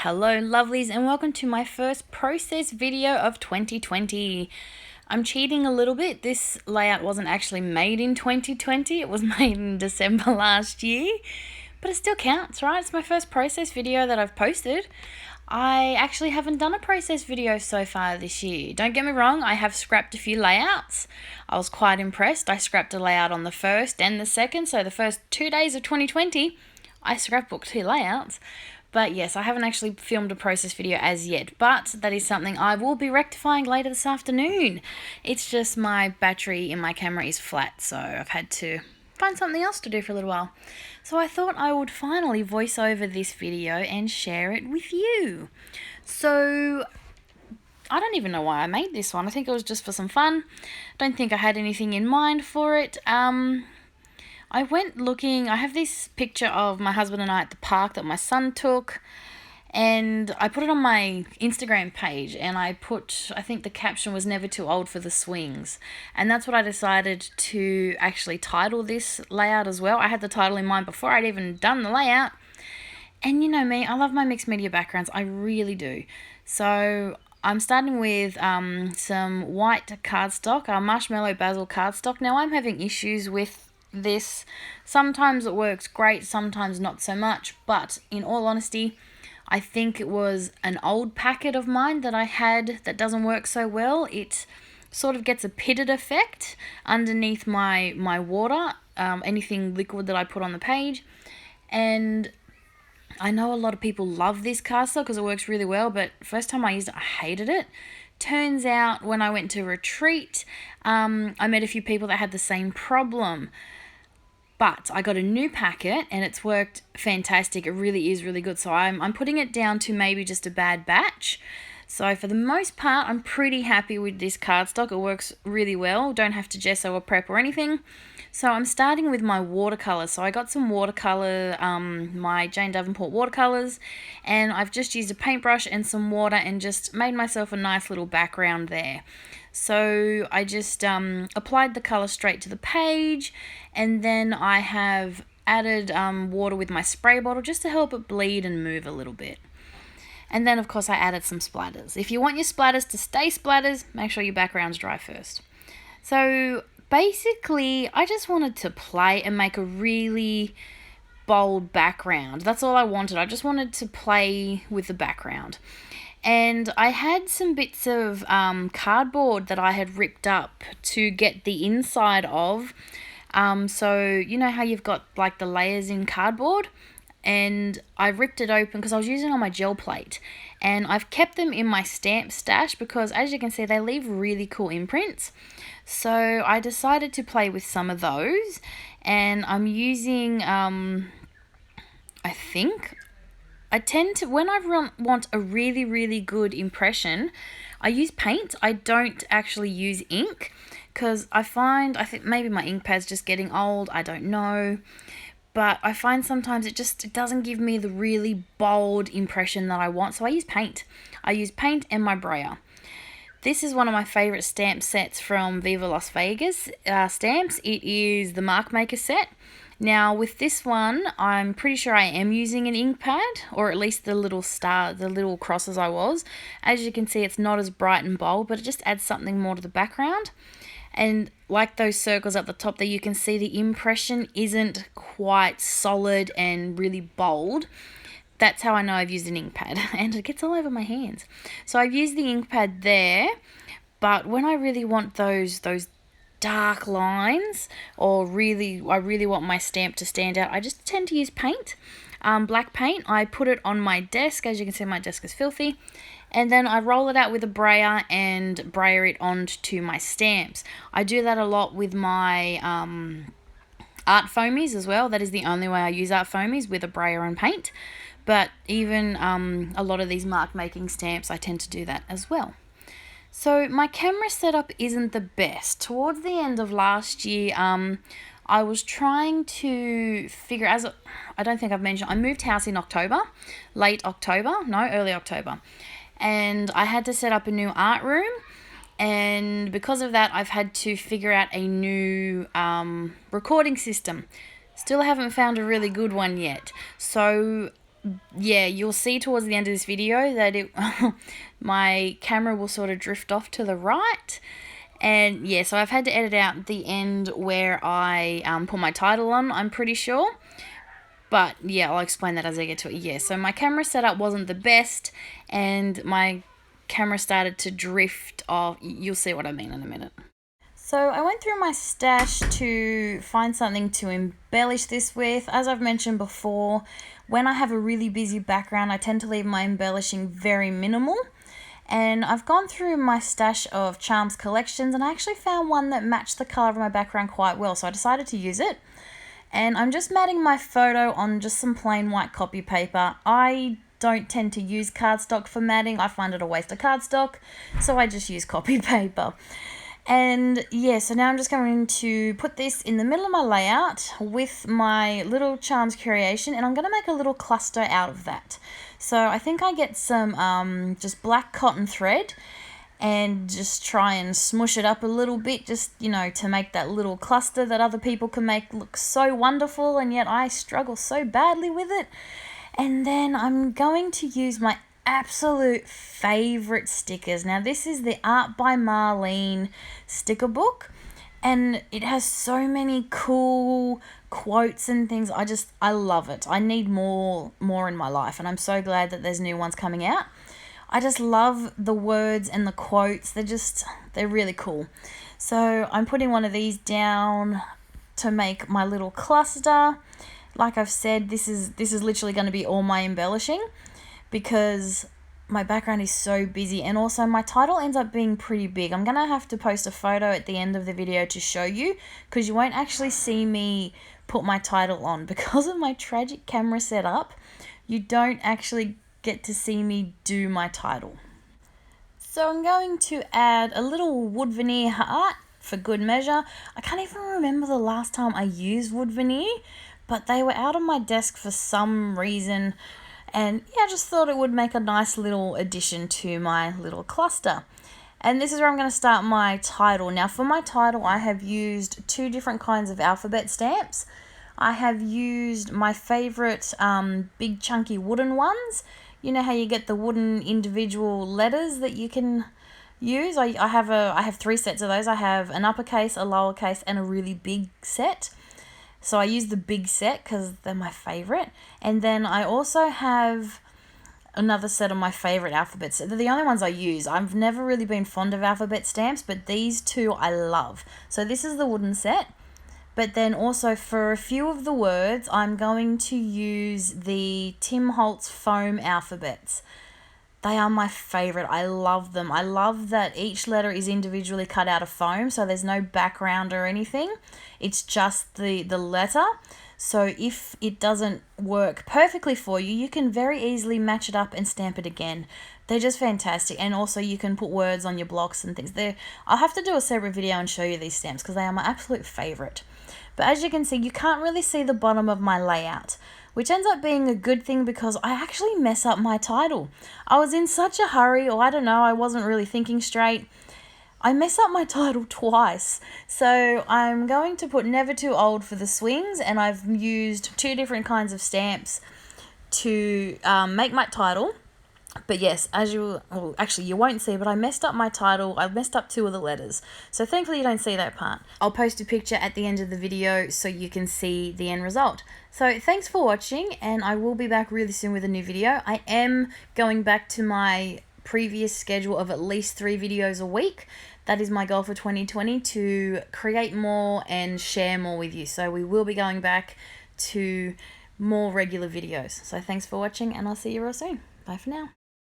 Hello lovelies and welcome to my first process video of 2020. I'm cheating a little bit. This layout wasn't actually made in 2020. It was made in December last year. But it still counts, right? It's my first process video that I've posted. I actually haven't done a process video so far this year. Don't get me wrong, I have scrapped a few layouts. I was quite impressed. I scrapped a layout on the 1st and the 2nd, so the first 2 days of 2020, I scrapbooked 2 layouts. But yes, I haven't actually filmed a process video as yet, but that is something I will be rectifying later this afternoon. It's just my battery in my camera is flat, so I've had to find something else to do for a little while. So I thought I would finally voice over this video and share it with you. So I don't even know why I made this one. I think it was just for some fun. Don't think I had anything in mind for it. I went looking. I have this picture of my husband and I at the park that my son took, and I put it on my Instagram page, and I think the caption was "Never too old for the swings," and that's what I decided to actually title this layout as well. I had the title in mind before I'd even done the layout, and you know me, I love my mixed media backgrounds. I really do. So I'm starting with some white cardstock, marshmallow basil cardstock. Now I'm having issues with this. Sometimes it works great, sometimes not so much, but in all honesty, I think it was an old packet of mine that I had that doesn't work so well. It sort of gets a pitted effect underneath my water, anything liquid that I put on the page. And I know a lot of people love this cardstock because it works really well, but first time I used it, I hated it. Turns out when I went to retreat, I met a few people that had the same problem. But I got a new packet and it's worked fantastic. It really is really good. So I'm putting it down to maybe just a bad batch. So for the most part, I'm pretty happy with this cardstock. It works really well. Don't have to gesso or prep or anything. So I'm starting with my watercolours. So I got some watercolour, my Jane Davenport watercolours, and I've just used a paintbrush and some water and just made myself a nice little background there. So I just applied the colour straight to the page, and then I have added water with my spray bottle just to help it bleed and move a little bit. And then of course I added some splatters. If you want your splatters to stay splatters, make sure your background's dry first. So basically I just wanted to play and make a really bold background. That's all I wanted. I just wanted to play with the background. And I had some bits of cardboard that I had ripped up to get the inside of. So you know how you've got like the layers in cardboard? And I ripped it open because I was using it on my gel plate. And I've kept them in my stamp stash because, as you can see, they leave really cool imprints. So I decided to play with some of those. And I'm using, I tend to, when I want a really, really good impression, I use paint. I don't actually use ink because I think maybe my ink pad's just getting old. I don't know. But I find sometimes it doesn't give me the really bold impression that I want. So I use paint. I use paint and my brayer. This is one of my favorite stamp sets from Viva Las Vegas stamps. It is the Mark Maker set. Now with this one, I'm pretty sure I am using an ink pad, or at least the little crosses I was. As you can see, it's not as bright and bold, but it just adds something more to the background. And like those circles at the top there, you can see the impression isn't quite solid and really bold. That's how I know I've used an ink pad, and it gets all over my hands. So I've used the ink pad there, but when I really want those dark lines, or I really want my stamp to stand out, I just tend to use paint, black paint. I put it on my desk. As you can see, my desk is filthy. And then I roll it out with a brayer and brayer it onto my stamps. I do that a lot with my art foamies as well. That is the only way I use art foamies, with a brayer and paint. But even a lot of these mark making stamps, I tend to do that as well. So my camera setup isn't the best. Towards the end of last year, I was trying to figure, I don't think I've mentioned, I moved house in early October. And I had to set up a new art room, and because of that I've had to figure out a new recording system. Still haven't found a really good one yet. So yeah, you'll see towards the end of this video that my camera will sort of drift off to the right. And yeah, so I've had to edit out the end where I put my title on, I'm pretty sure. But yeah, I'll explain that as I get to it. Yeah, so my camera setup wasn't the best, and my camera started to drift off. You'll see what I mean in a minute. So I went through my stash to find something to embellish this with. As I've mentioned before, when I have a really busy background, I tend to leave my embellishing very minimal. And I've gone through my stash of charms collections, and I actually found one that matched the colour of my background quite well, so I decided to use it. And I'm just matting my photo on just some plain white copy paper. I don't tend to use cardstock for matting. I find it a waste of cardstock, so I just use copy paper. And yeah, so now I'm just going to put this in the middle of my layout with my little charms creation, and I'm going to make a little cluster out of that. So I think I get some just black cotton thread and just try and smush it up a little bit, just, you know, to make that little cluster that other people can make look so wonderful, and yet I struggle so badly with it. And then I'm going to use my absolute favorite stickers. Now this is the Art by Marlene sticker book, and it has so many cool quotes and things. I love it. I need more in my life, and I'm so glad that there's new ones coming out. I just love the words and the quotes. They're really cool. So I'm putting one of these down to make my little cluster. Like I've said, this is literally going to be all my embellishing, because my background is so busy, and also my title ends up being pretty big. I'm going to have to post a photo at the end of the video to show you, because you won't actually see me put my title on. Because of my tragic camera setup, you don't actually get to see me do my title. So I'm going to add a little wood veneer heart for good measure. I can't even remember the last time I used wood veneer, but they were out on my desk for some reason. And yeah, I just thought it would make a nice little addition to my little cluster. And this is where I'm going to start my title. Now for my title, I have used 2 different kinds of alphabet stamps. I have used my favourite big chunky wooden ones. You know how you get the wooden individual letters that you can use? I have 3 sets of those. I have an uppercase, a lowercase, and a really big set. So I use the big set because they're my favourite. And then I also have another set of my favourite alphabets. They're the only ones I use. I've never really been fond of alphabet stamps, but these 2 I love. So this is the wooden set. But then also for a few of the words, I'm going to use the Tim Holtz foam alphabets. They are my favourite. I love them. I love that each letter is individually cut out of foam, so there's no background or anything. It's just the letter. So if it doesn't work perfectly for you, you can very easily match it up and stamp it again. They're just fantastic. And also you can put words on your blocks and things. I'll have to do a separate video and show you these stamps because they are my absolute favourite. But as you can see, you can't really see the bottom of my layout, which ends up being a good thing because I actually mess up my title. I was in such a hurry, or I don't know, I wasn't really thinking straight. I mess up my title twice. So I'm going to put Never Too Old for the swings, and I've used 2 different kinds of stamps to make my title. But yes, actually you won't see, but I messed up my title. I messed up 2 of the letters. So thankfully you don't see that part. I'll post a picture at the end of the video so you can see the end result. So thanks for watching, and I will be back really soon with a new video. I am going back to my previous schedule of at least 3 videos a week. That is my goal for 2020, to create more and share more with you. So we will be going back to more regular videos. So thanks for watching, and I'll see you real soon. Bye for now.